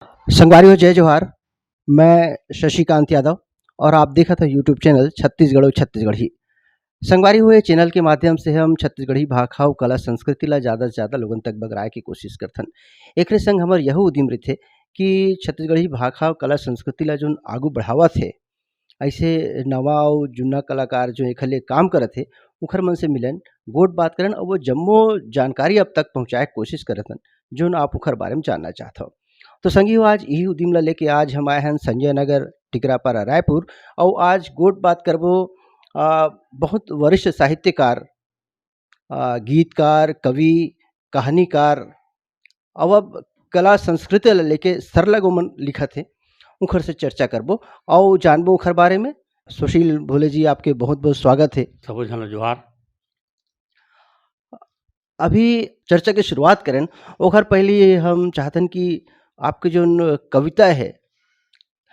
संगवारी हो जय जोहार। मैं शशिकांत यादव और आप देखत हव यूट्यूब चैनल छत्तीसगढ़ अउ छत्तीसगढ़ी। संगवारी हो ये चैनल के माध्यम से हम छत्तीसगढ़ी भाखा अउ कला संस्कृति ला ज़्यादा से ज़्यादा लोगन तक बगराए के कोशिश करथन। एकरे संग हमर यहू उदिम रहिथे कि छत्तीसगढ़ी भाखा अउ कला संस्कृति ला जौन आघु बढ़ावत हे, अइसे नवा अउ जुन्ना कलाकार जो एखर ले काम करत हे, ओखर मन से मिलन, गोठ बात करन अउ वो जम्मो जानकारी आप तक पहुँचाए के कोशिश करत हन, जोन आप ओखर बारे में जानना चाहत हव। तो संगियो आज यही उदिम ला लेके आज हम आए हन संजय नगर, टिकरापारा, रायपुर और आज गोठ बात करबो बहुत वरिष्ठ साहित्यकार, गीतकार, कवि, कहानीकार और अब कला संस्कृति ला लेके सरलग ओमन लिखत हे, ओखर से चर्चा करबो और जानबो ओखर बारे में। सुशील भोले जी आपके बहुत-बहुत स्वागत है। सबो झन ला जोहार। अभी चर्चा की शुरुआत करें ओखर पहले हम चाहतन कि आपके जोन कविता है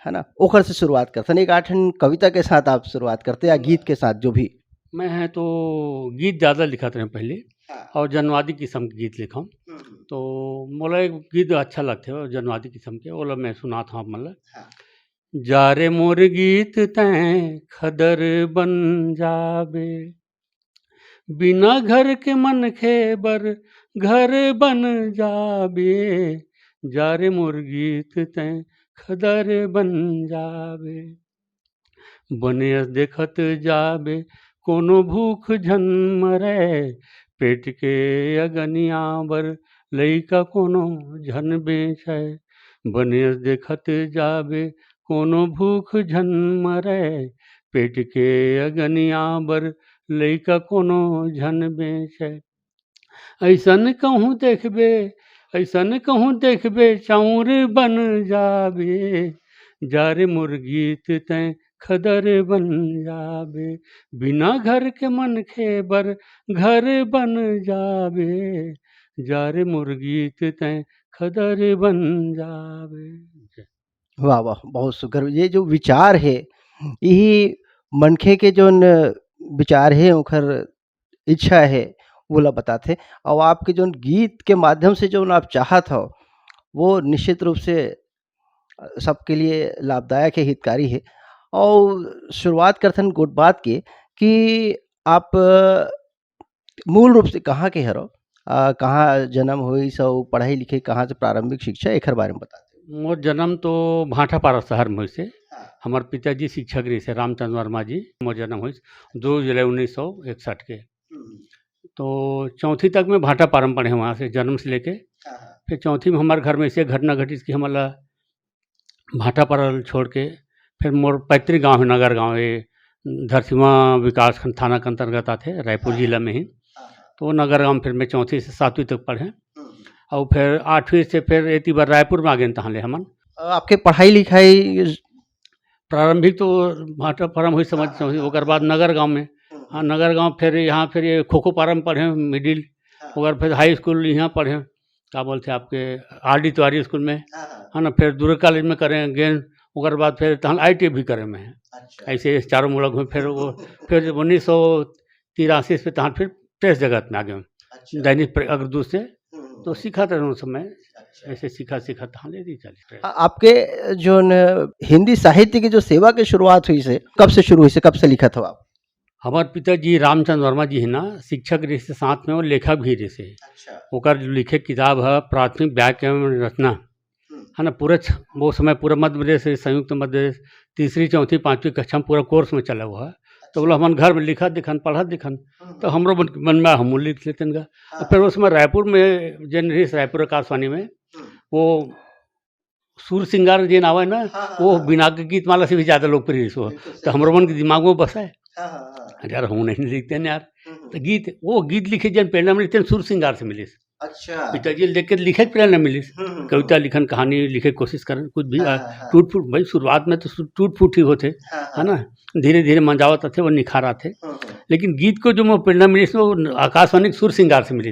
ना? ओखर से शुरुआत करथन। एक आठन कविता के साथ आप शुरुआत करते या गीत के साथ जो भी? मैं है तो गीत ज़्यादा लिखत रहें पहले हाँ। और जनवादी किस्म के गीत लिखम। तो मोला एक गीत अच्छा लगथे और जनवादी किस्म के ओला मैं सुनात हूँ आप मन ला। हाँ। जा रे मोर गीत तैं खदर बन जाबे, बिना घर के मनखे बर घर बन जाबे। जा रे मोर गीत तैं खदर बन जाबे, बनेस देखत जाबे कोनो भूख झन मरय, पेट के अगनिया बर लइका कोनो झन बेचय। बनेस देखत जाबे कोनो भूख झन मरय, पेट के अगनिया बर लइका कोनो झन बेचय। ऐसन कहूँ देखबे, ऐसन कहूँ देखबे चाउर बन जाबे। जा रे मोर गीत तैं खदर बन जाबे, बिना घर के मनखे बर घर बन जाबे। जा रे मोर गीत तैं खदर बन जाबे। वाह, वाह! बहुत सुघर। ये जो विचार है, यही मनखे के जोन विचार है ओखर इच्छा है, ओला बताथे और आपके जोन गीत के माध्यम से जोन आप चाहत हव, वो निश्चित रूप से सबके लिए लाभदायक है, हितकारी है। और शुरुआत करथन गोठ बात के कि आप मूल रूप से कहाँ के हरव? कहाँ जन्म होइस अउ पढ़ाई-लिखाई कहाँ से प्रारंभिक शिक्षा एखर बारे में बता देव? मोर जन्म तो भाटापारा शहर में होइसे। हाँ। हमार पिताजी शिक्षक रहिसे रामचंद्र वर्मा जी। मोर जन्म होइस 2 जुलाई 1961 के। तो चौथी तक मैं भाटापारा में पढ़े वहाँ से जन्म से लेके। हाँ, हाँ। फिर चौथी में हमारे घर में ऐसे घटना घटित कि हमला भाटापारा छोड़ के फिर मोर पैतृक गाँव है नगर गाँव, ये धरसींवा विकास खंड थाना के अंतर्गत आथे, रायपुर जिला में ही। तो वो नगर गाँव फिर मैं चौथी से 7वीं तक पढ़े और फिर 8वीं से फिर एती बार रायपुर में आ गए तहाँ ले हमन। आपके पढ़ाई-लिखाई प्रारंभिक तो भाटापारा में हुई समझ चौथी, ओकर बाद नगर गाँव में। हाँ, नगर गाँव फिर यहाँ फिर ये खोखोपारा में पढ़े मिडिल, ओकर फिर हाई स्कूल यहाँ पढ़े, का बोलते आपके आर.डी. तिवारी स्कूल में, है ना। फिर दुर्गा कॉलेज में करें गेन, ओकर बाद फिर तहन आई.टी. भी करे में है। अच्छा। ऐसे चारों मुड़ा घूमे फिर वो फिर 1983 से तहन फिर प्रेस जगत में आ गए। अच्छा। दैनिक अग्रदूत से तो सीखा था उस समय। ऐसे सीखा तहाँ ले चले। आपके जोन हिंदी साहित्य की जो सेवा की शुरुआत हुई से कब से शुरू हुई से, कब से लिखत हो आप? हमारे पिताजी रामचंद्र वर्मा जी है ना, शिक्षक रहे से साथ में और लेखक भी रहे से। अच्छा। ओकर जो लिखे किताब है प्राथमिक व्याकरण रचना, है ना। पूरा वो समय पूरा मध्य प्रदेश से संयुक्त मध्य प्रदेश 3री 4वीं 5वीं कक्षा में पूरा कोर्स में चला हुआ है। तो बोला हमारे घर में लिखा दिखन पढ़ा दिखन, तो हमरो मन में हम लिख लेते हैं। फिर उस समय रायपुर में जन रही रायपुर आकाशवाणी में वो सुर सिंगार जिन आवे ना, वो बिना के गीत माला से भी ज़्यादा लोकप्रिय हो। तो हमरो मन के दिमाग में बसा है यार, हम नहीं लिखते हैं यार। तो गीत वो गीत लिखे जन प्रेरणा मिली सुर सिंगार से मिली। अच्छा। पिताजी देख के लिखे प्रेरणा मिली, कविता लिखन कहानी लिखे कोशिश करें कुछ भी। टूट फूट भाई शुरुआत में तो टूट फूट ही होते, है ना। धीरे धीरे मंजावत थे वो निखार आते, लेकिन गीत को जो मैं प्रेरणा मिली वो आकाशवाणी सुर सिंगार से मिली।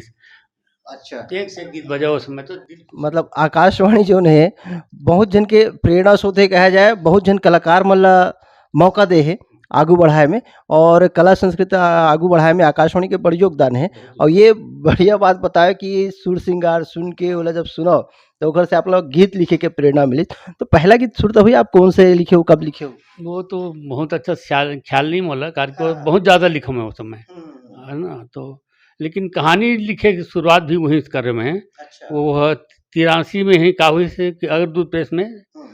अच्छा। एक से गीत बजा उस समय तो मतलब आकाशवाणी जोन है बहुत जन के प्रेरणा स्रोत है कहा जाए, बहुत जन कलाकार मन ला मौका दे है आगू बढ़ाए में और कला संस्कृति आगू बढ़ाए में आकाशवाणी के बड़ी योगदान है। और ये बढ़िया बात बताया कि सुर सिंगार सुन के ओला जब सुनो तो घर से आप लोग गीत लिखे के प्रेरणा मिली। तो पहला गीत सुनते हुए आप कौन से लिखे हो, कब लिखे हो? वो तो बहुत अच्छा ख्याल ख्याल नहीं मोला कार को हाँ। बहुत ज़्यादा लिखा मैं उस समय, हुँ। है ना? तो लेकिन कहानी लिखे की शुरुआत भी वहीं से कर रहे मैं। अच्छा। वो 83 में ही का हुई से कि अग्रदूत प्रेस में हुँ।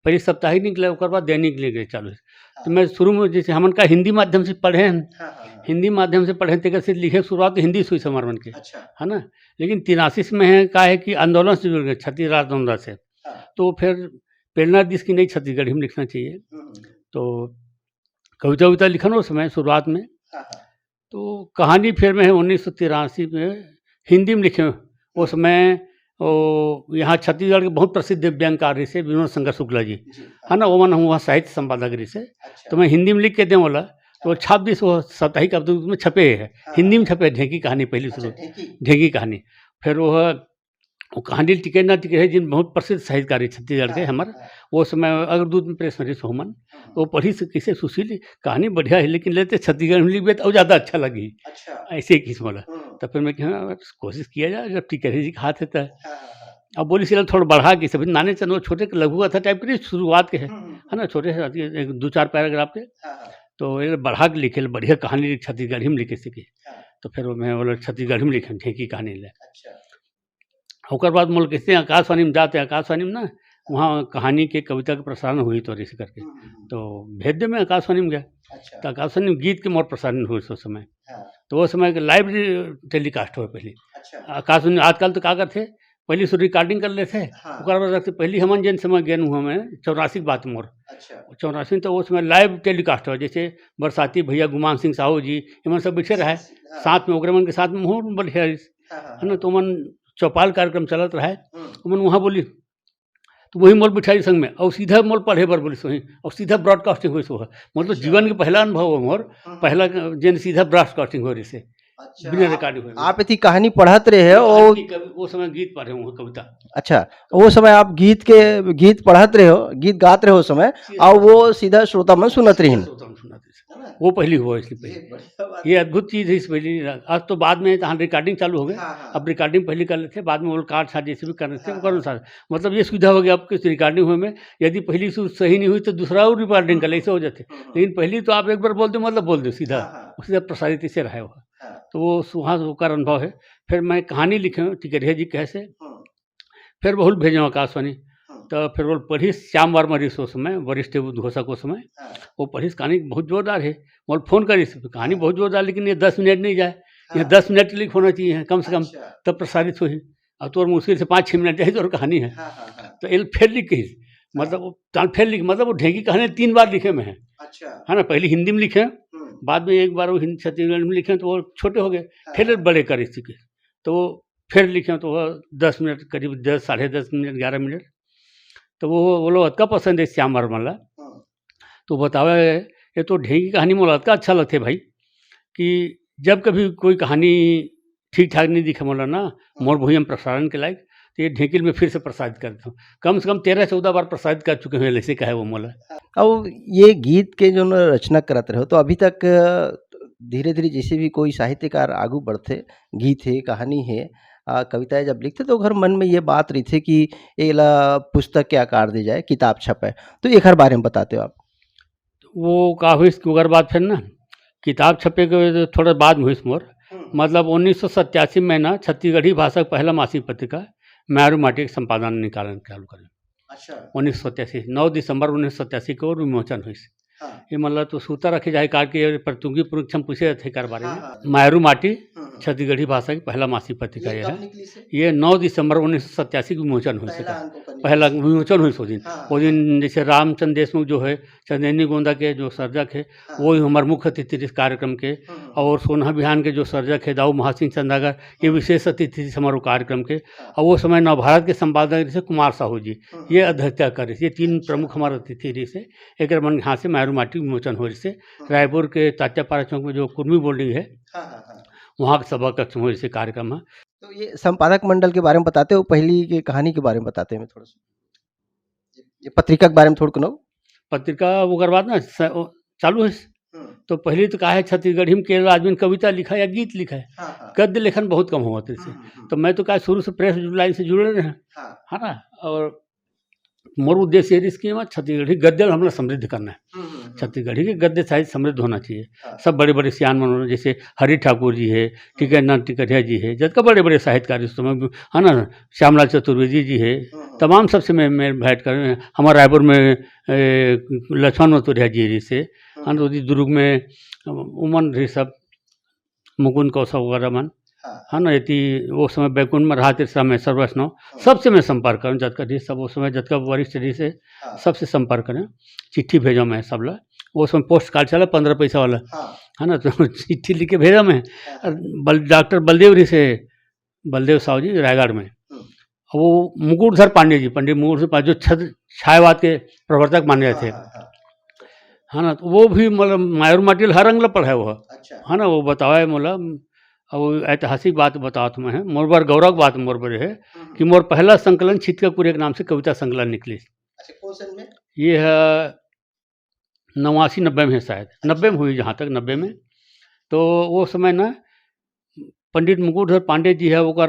पहले साप्ताहिक निकले ओकर बाद दैनिक निकले चालू। तो हाँ। मैं शुरू में जैसे हमन का हिंदी माध्यम से पढ़े हैं, हाँ, हाँ, हाँ। हिंदी माध्यम से पढ़े तेकर से लिखे शुरुआत तो हिंदी से हुई हमार मन के, अच्छा। है ना? लेकिन 83 में है का है कि आंदोलन से जुड़ गए छत्तीस राज आंदोलन से। हाँ। तो फिर प्रेरणा दी इसकी नहीं छत्तीसगढ़ी में लिखना चाहिए। हुँ, हुँ। तो कविता-वविता लिखा ना उस समय शुरुआत में। हाँ, हाँ। तो कहानी फिर मैं 1983 में हिंदी में लिखे। उस समय वो यहाँ छत्तीसगढ़ के बहुत प्रसिद्ध दिव्यांगकारी से विनोद शंकर शुक्ला जी, जी, है हाँ। ना? ओमन हुआ साहित्य संपादक रही से। अच्छा। तो मैं हिंदी में लिख के दें बोला, तो छाप दी सो साप्ताहिक अवधूत में छपे है। हाँ, हिंदी हाँ। में छपे ढेंकी कहानी पहली अच्छा, शुरू, ढेंकी। ढेंकी कहानी। फिर वो कहानी टिके ना टिके है जिन बहुत प्रसिद्ध साहित्यकार है छत्तीसगढ़ के हाँ, हमार। हाँ। वो समय अग्रदूत में प्रेस में रही सोमन। हुँ, वो पढ़ी से किसे सुशील कहानी बढ़िया है लेकिन लेते छत्तीसगढ़ में लिख और ज़्यादा अच्छा लगी। अच्छा। ऐसे ही किस्म वाला। हुँ। तो फिर मैं कहा कोशिश किया जाए जब टिकरी जी के हाथ है तो। हाँ, हाँ, हाँ। अब बोली सिला थोड़ा बढ़ा के सभी नाने चंद वो छोटे लघु कथा टाइप के शुरुआत के है हुँ, हुँ, है ना? छोटे से एक 2-4 पैराग्राफ के। हाँ, हाँ। तो ये बढ़ा के लिखे बढ़िया कहानी छत्तीसगढ़ी में लिखे सीखी। हाँ। तो फिर वो मैं बोला छत्तीसगढ़ी में लिखे ढेंकी कहानी ले। अच्छा। ओकर बाद मोल कैसे आकाशवाणी में जाते आकाशवाणी में ना वहाँ कहानी के कविता के प्रसारण हुई तो ऐसे करके। हुँ, हुँ, हुँ। तो भेज दे मैं आकाशवाणी में गया। अच्छा। तो आकाशवाणी में गीत के मोर प्रसारण हुए उस समय। हाँ। तो वो समय के लाइव टेलीकास्ट हुए पहले। अच्छा। आकाशवाणी आजकल तो का करथे पहले से रिकॉर्डिंग कर लेथे हाँ। ओकर बाद रखथे पहले हमन जेन समय गेन हुआ मैं 84 की बात मोर। अच्छा। 84 तो उस समय लाइव टेलीकास्ट हुआ जैसे बरसाती भैया गुमान सिंह साहू जी इमन सब बैठे रहे हाँ। साथ में ओकरे मन के साथ में बहुत बढ़िया हाँ, हाँ, है ना? हाँ। तो मन चौपाल कार्यक्रम चलत रहे। हुँ। मन वहाँ बोली तो वही मोल बिठाई संग में और सीधा मोल पढ़े बर बोली सोही और सीधा ब्रॉडकास्टिंग हुई सो मतलब अच्छा। जीवन के पहला अनुभव हो मोर हुँ, हुँ। पहला जेन सीधा ब्रॉडकास्टिंग हो रही से अच्छा, बिना रिकॉर्डिंग हुए। आप इतनी कहानी पढ़त रहे हो आज और की वो समय गीत पढ़े हुए कविता अच्छा, वो समय आप गीत पढ़त रहे हो, गीत गात रहे हो उस समय और वो सीधा श्रोता मन सुनत रहिन। है ना? वो पहली हुआ इसलिए ये पहले बढ़िया बात ये है। अद्भुत चीज़ है इस पहली। आज तो बाद में तहाँ रिकॉर्डिंग चालू हो गए। हाँ, हाँ। अब रिकॉर्डिंग पहले कर लेते बाद में वो कार्ड था जैसे भी कर लेते हाँ, वो कर हाँ। अनुसार मतलब ये सुविधा हो गया अब किस रिकॉर्डिंग हुए में यदि पहली से सही नहीं हुई तो दूसरा और रिकॉर्डिंग कर ले ऐसे हो जाते। हुँ, हुँ। लेकिन पहली तो आप एक बार बोल दो मतलब बोल दो सीधा हाँ, हाँ। सीधा प्रसारित इसे रहा हुआ। हाँ। तो वो वहाँ से होकर अनुभव है। फिर मैं कहानी लिखे टिकरिया जी कैसे हुँ, फिर बहुत भेजे आकाशवाणी। हुँ। तो फिर वो पढ़ी श्याम वर्मा रही उस समय वरिष्ठ उद्घोषक उस समय। हाँ। वो पढ़ी कहानी बहुत ज़ोरदार है। मोल फ़ोन करी कहानी बहुत ज़ोरदार लेकिन ये 10 मिनट नहीं जाए। ये हाँ। 10 मिनट लिख होना चाहिए कम से कम अच्छा। तब प्रसारित हुई। अब तो और मुश्किल से 5-6 मिनट जाए तो और कहानी है। हाँ, हाँ, हाँ। तो एल फिर लिख गई मतलब वो ताल फिर लिख मतलब वो ढेंकी कहानी 3 बार लिखे मैं हैं। अच्छा। है ना? पहले हिंदी में लिखे हुँ। बाद में एक बार वो हिंदी छत्तीसगढ़ी में लिखे तो वो छोटे हो गए। हाँ, फिर हाँ। बड़े कर इसी के। तो वो फिर लिखे तो वो 10 मिनट करीब 10 साढ़े 10 मिनट 11 मिनट। तो वो लोग अतका पसंद है श्याम वर्मा हुँ। तो बतावे ये तो ढेंकी कहानी मोला अतका अच्छा लगथे भाई कि जब कभी कोई कहानी ठीक-ठाक नहीं दिखे मोला ना मोर भुइयाँ में प्रसारण के लायक तो ये ढेंकी में फिर से प्रसारित कर देता हूँ। कम से कम 13-14 बार प्रसारित कर चुके हैं ऐसे कहे वो मोला। और ये गीत के जो न रचना करत रहे हो तो अभी तक धीरे-धीरे जैसे भी कोई साहित्यकार आगू बढ़थे, गीत है, कहानी है कविताएँ जब लिखते तो ओकर मन में ये बात रहिथे कि एला पुस्तक के आकार दे जाए, किताब छपे। तो एखर बारे में बताते हो आप? वो का होइस कि ओकर बाद फिर ना किताब छपे के थोड़ा बाद में होइस मोर। हुँ। मतलब 1987 में ना छत्तीसगढ़ी भाषा का पहला मासिक पत्रिका म्यारू माटी के संपादन निकालन चालू करे। अच्छा। 1987 9 दिसंबर 1987 को विमोचन हुइस। हाँ। ये मतलब तो सूता रखे जाए कार के प्रतियोगी परीक्षा में पूछे थे कर बारे हाँ, में। हाँ। मायरू माटी हुँ, हुँ। छत्तीसगढ़ी भाषा की पहला मासिक पत्रिका ये ये कब है। निकली से? ये 9 दिसंबर 1987 को विमोचन हुई पहला सका। अंक ओकर पहला निकली। विमोचन हुई सो दिन। हाँ, वो हाँ। दिन जैसे रामचंद्र देशमुख जो है चंदेनी गोंदा के जो सर्जक है हाँ। वो ही हमारे मुख्य अतिथि थे इस कार्यक्रम के। हुँ, हुँ। और सोना बिहान के जो सर्जक है दाऊ महासिंह चंदागर ये विशेष अतिथि थे हमारे कार्यक्रम के। हाँ। और वो समय नवभारत के संपादक थे कुमार साहू जी हुँ, ये हुँ। अध्यक्षता करे ये 3 अच्छा। प्रमुख हमारे अतिथि रही से। एक मन यहाँ से मायरू माटी विमोचन हो रही से हुँ। रायपुर के तात्यापारा चौक में जो कुर्मी बोर्डिंग है हाँ, हाँ, हाँ। वहाँ के सभा कक्ष में हो रही कार्यक्रम है। तो ये संपादक मंडल के बारे में बताते हो, पहली की कहानी के बारे में बताते हैं थोड़ा-सा? ये पत्रिका के बारे में थोड़ा कनो? पत्रिका ओकर बाद ना चालू है तो पहले तो कहा है छत्तीसगढ़ी में केवल आदमी ने कविता लिखा या गीत लिखा है, गद्य लेखन बहुत कम हुआ था इससे। तो मैं तो कहा शुरू से प्रेस लाइन से जुड़े रहे हैं, है ना। और मोर उद्देश्य ये इसकी छत्तीसगढ़ी गद्य हमने समृद्ध करना है। छत्तीसगढ़ी के गद्य साहित्य समृद्ध होना चाहिए। सब बड़े बड़े सियान मनोरम जैसे हरि ठाकुर जी है, टिकैतनाथ टिकरिया जी है, जब का बड़े बड़े साहित्यकार इस समय, है ना, श्यामलाल चतुर्वेदी जी है, तमाम सबसे मैं भेंट कर हमारे रायपुर में लक्ष्मण मतुरिया जी से, है ना, दुर्ग में उमन रही सब मुकुंद कौशल वगैरह मन, है ना, यति वो समय बैकुंठ में रहा तिरसा में सर्वैष्णव सबसे मैं संपर्क करूँ जतका डी सब वो समय जतका वरिष्ठ डी से सबसे संपर्क करें, चिट्ठी भेजा मैं सब ला। वो समय पोस्ट कार्ड चला 15 पैसा वाला, है ना, तो चिट्ठी लिख के भेजा मैं डॉक्टर बलदेव री से, बलदेव साहू जी रायगढ़ में। वो मुकुटधर पांडे जी, पंडित मुकुटधर पांडे जो छायावाद के प्रवर्तक माने जाते थे, है ना, तो वो भी मतलब मायूर माटिल हर अंगल पढ़ा है वो, है ना। वो बतावा है मोला, अब ऐतिहासिक बात बताओ तो मैं मोर बार गौरव बात मोर पर है कि मोर पहला संकलन छितकापुर एक नाम से कविता संकलन निकली। अच्छा, कौन सन में? ये है 89-90 में है शायद, 90 में हुई जहाँ तक 90 में। तो वो समय ना पंडित मुकुटधर पांडे जी है वो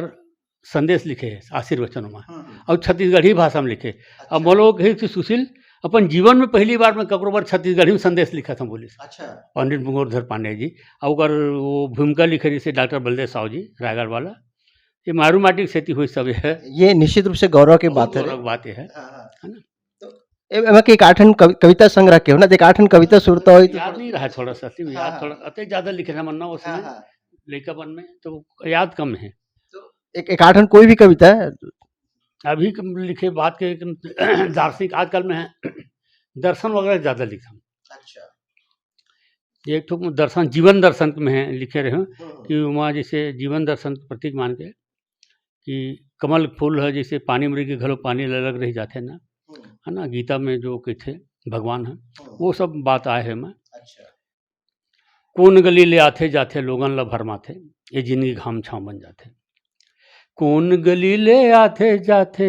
संदेश लिखे है आशीर्वचनों में, और छत्तीसगढ़ी भाषा में लिखे। अब बोलो कि सुशील अपन जीवन में पहली बार मैं ककरो बार छत्तीसगढ़ी में संदेश लिखा था बोले। अच्छा, पंडित मुकुटधर पांडे जी और वो भूमिका लिखे जैसे डॉक्टर बलदेव साहू जी रायगढ़ वाला, ये मारू माटी की खेती हुई सब है। ये निश्चित रूप से गौरव की बात है, गौरव बात है ना। तो एक आठन कविता संग्रह के हो ना, एक आठन कविता सुरता हो, याद नहीं रहा थोड़ा सा, याद थोड़ा अति ज्यादा लिखे था मन्ना उस समय लेखापन में, तो याद कम है। तो एक आठन कोई भी कविता है अभी लिखे बात के दार्शनिक आजकल में है दर्शन वगैरह ज़्यादा लिखा। अच्छा, एक तो दर्शन जीवन दर्शन में है लिखे रहे कि वहाँ जैसे जीवन दर्शन प्रतीक मान के कि कमल फूल है जैसे पानी मरी के घरों पानी लग रही जाते ना, है ना, गीता में जो कहते भगवान है वो सब बात आए है मैं। अच्छा, कौन गली ले आते जाते लोगन ला भरमाथे, ये जिंदगी घाम छाँव बन जाते। कौन गली ले आते जाते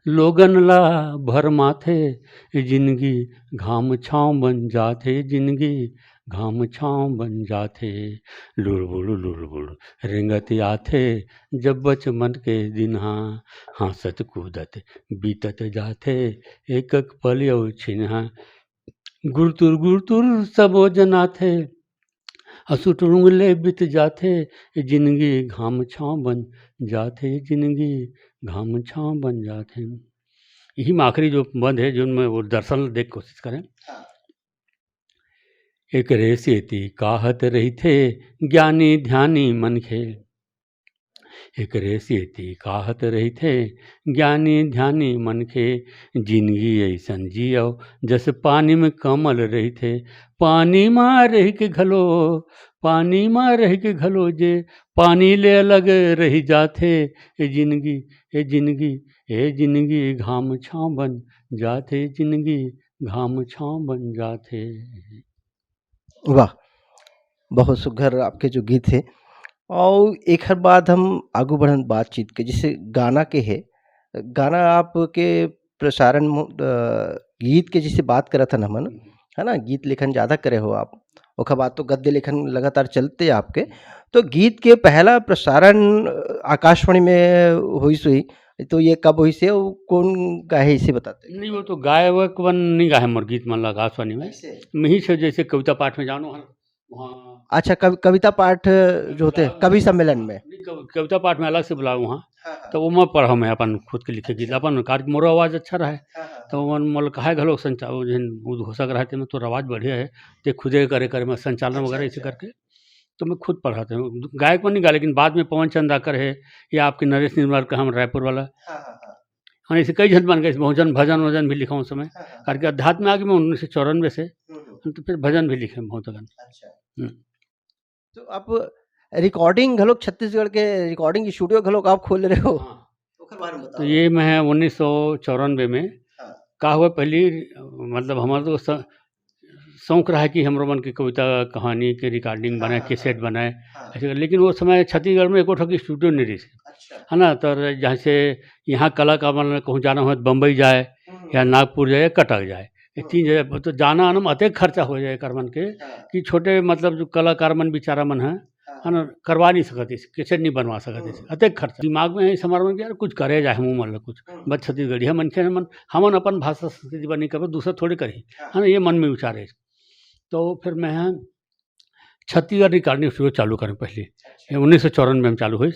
लोगन ला भरमाथे, जिंदगी घाम छाँव बन जाते, जिंदगी घाम छाँव बन जाते। लुड़बुड़ रेंगत आथे जब बचपन के दिन, हंसत कूदत बीतत जाते एक पल यौ छिन्हा। गुरतुर गुरतुर सबो जनाथे असुट उंगले बीत जाते, जिंदगी घाम छाँव बन जाते, जिंदगी घाम छाँव बन जाते। यही में आखिरी जो बंद है जिनमें वो दर्शन देख कोशिश करें। एक रेसेती काहत रही थे ज्ञानी ध्यानी मनखे, एक रेसेती काहत रही थे ज्ञानी ध्यानी मनखे, जिंदगी ऐसन जियो जैसे पानी में कमल रही थे। पानी में रह के घलो, पानी में रह के घलो जे पानी ले अलग रही जाते, ए जिंदगी ए जिंदगी ए जिंदगी घाम छाँव बन जाते, जिंदगी घाम छाँव बन जाते। वाह, बहुत सुघर आपके जो गीत है। और एक हर बात हम आगू बढ़न बातचीत के जैसे गाना के है, गाना आपके प्रसारण गीत के जैसे बात करा था ना मन, है ना, गीत लेखन ज़्यादा करे हो आप, ओखा बात तो गद्य लेखन लगातार चलते हैं आपके। तो गीत के पहला प्रसारण आकाशवाणी में हुई सुई, तो ये कब हुई से कौन गाए इसे बताते? नहीं वो तो गायक वन नहीं गाए मोर गीत मन आकाशवाणी में, मैं से जैसे कविता पाठ में जानो वहाँ। अच्छा, कविता पाठ जो होते हैं कवि सम्मेलन में, कविता पाठ में अलग से बुलाओ वहाँ, तो वो मैं पढ़ा मैं अपन खुद के लिखे गीत अपन कार्य मोर आवाज़ अच्छा रहा है, तो मन मोल कहा घलो संचालन उद्घोषक रहते में तो आवाज़ बढ़िया है, तो खुदे करे मैं संचालन वगैरह ऐसे करके तो मैं खुद पढ़ाता हूँ। गायक में नहीं गा, लेकिन बाद में पवन चंदाकर है या आपके नरेश निर्मल का हम रायपुर वाला, हाँ ऐसे कई जन बन गए, भजन भजन वजन भी लिखा उस समय करके अध्यात्म में आगे मैं 1994 से, तो फिर भजन भी लिखे बहुत अगन। तो आप रिकॉर्डिंग घलोक छत्तीसगढ़ के रिकॉर्डिंग स्टूडियो घलोक आप खोल रहे हो? तो ये मैं 1994 में का हुआ पहली, मतलब हमारा तो शौक रहा है कि हम रोमन की कविता कहानी के रिकॉर्डिंग बनाए, कैसेट बनाए ऐसे, लेकिन वो समय छत्तीसगढ़ में एक ठो स्टूडियो नहीं रही, है ना। तो जहाँ से यहाँ कला का मतलब कहूँ जाना हो तो बम्बई जाए या नागपुर जाए या कटक जाए, ये 3 जगह तो जाना आना में अतेक खर्चा हो जाए एकर मन के कि छोटे मतलब जो कलाकार मन बेचारा मन है ना करवा नहीं सकत इसे कैसे नहीं बनवा सकत इसे अतेक खर्चा दिमाग में इस हमारे मन के यार कुछ करे जाए मुँह मन ला कुछ बस छत्तीसगढ़ी है मन के मन हमन अपन भाषा संस्कृति बनी करबो दूसरा थोड़ी करी है ना ये मन में विचार है। तो फिर मैं छत्तीसगढ़ रिकॉर्डिंग स्टूडियो चालू करें पहले 1994 में हम चालू हुई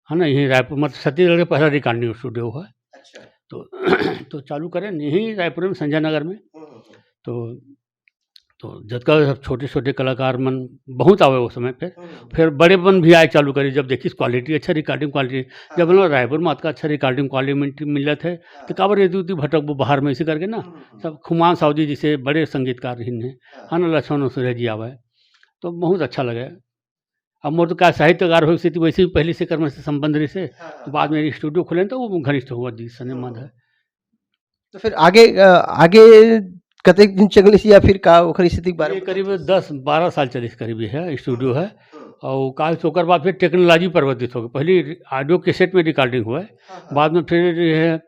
है ना यहीं रायपुर मतलब छत्तीसगढ़ का पहला रिकॉर्डिंग स्टूडियो है। तो तो चालू करें यहीं रायपुर में संजय नगर में। तो जतका सब छोटे छोटे कलाकार मन बहुत आवे उस समय पे फिर बड़े मन भी आए चालू करी जब देखी क्वालिटी अच्छा रिकॉर्डिंग क्वालिटी जब हम रायपुर में अतका अच्छा रिकॉर्डिंग क्वालिटी मिलत है तो काबर ये भटक वो बाहर में इसी करके ना सब खुमान साउदी जैसे बड़े संगीतकार है ना लक्ष्मण सूर्य जी आवे तो बहुत अच्छा लगे। अब मोर तो क्या साहित्यकार हो स्थिति वैसे भी पहले से कर्म से संबंध रही से तो बाद में स्टूडियो खोले तो वो घनिष्ठ हुआ जी सने मन है। तो फिर आगे आगे कतेक दिन चगली या फिर का ओकर स्थिति के बारे ये में करीब 10-12 साल चले करीब है स्टूडियो है और का ओकर बाद फिर टेक्नोलॉजी परिवर्तित हो गई। पहले ऑडियो कैसेट में रिकॉर्डिंग हुआ है बाद में फिर ये है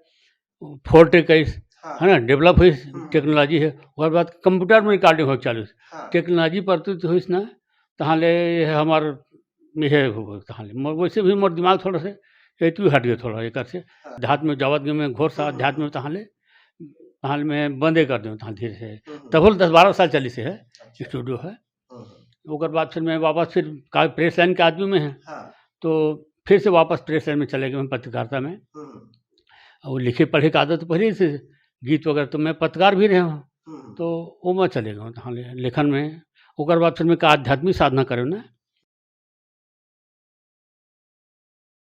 4K कैस है ना डेवलप हुई टेक्नोलॉजी है और बाद कंप्यूटर में रिकॉर्डिंग हो चालू टेक्नोलॉजी परिवर्तित हुई ना तहाँ ले हमार यह तहाँ ले वैसे भी मोर दिमाग थोड़ा से एतु हट गया थोड़ा एक से अध्यात्म में जावत गए मैं घोर सा अध्यात्म में तहाँ में बंदे कर दूँ तहाँ धीरे से तब 10-12 साल चली से है स्टूडियो है। ओकर बाद फिर मैं वापस फिर का प्रेस लाइन के आदमी में है तो फिर से वापस प्रेस लाइन में चले गए मैं पत्रकारिता में और लिखे पढ़े का आदत तो पहले से गीत वगैरह तो मैं पत्रकार भी रहे हूँ तो वो मैं चले गए तहाँ लेखन में। ओकर बाद फिर मैं का आध्यात्मिक साधना करे ना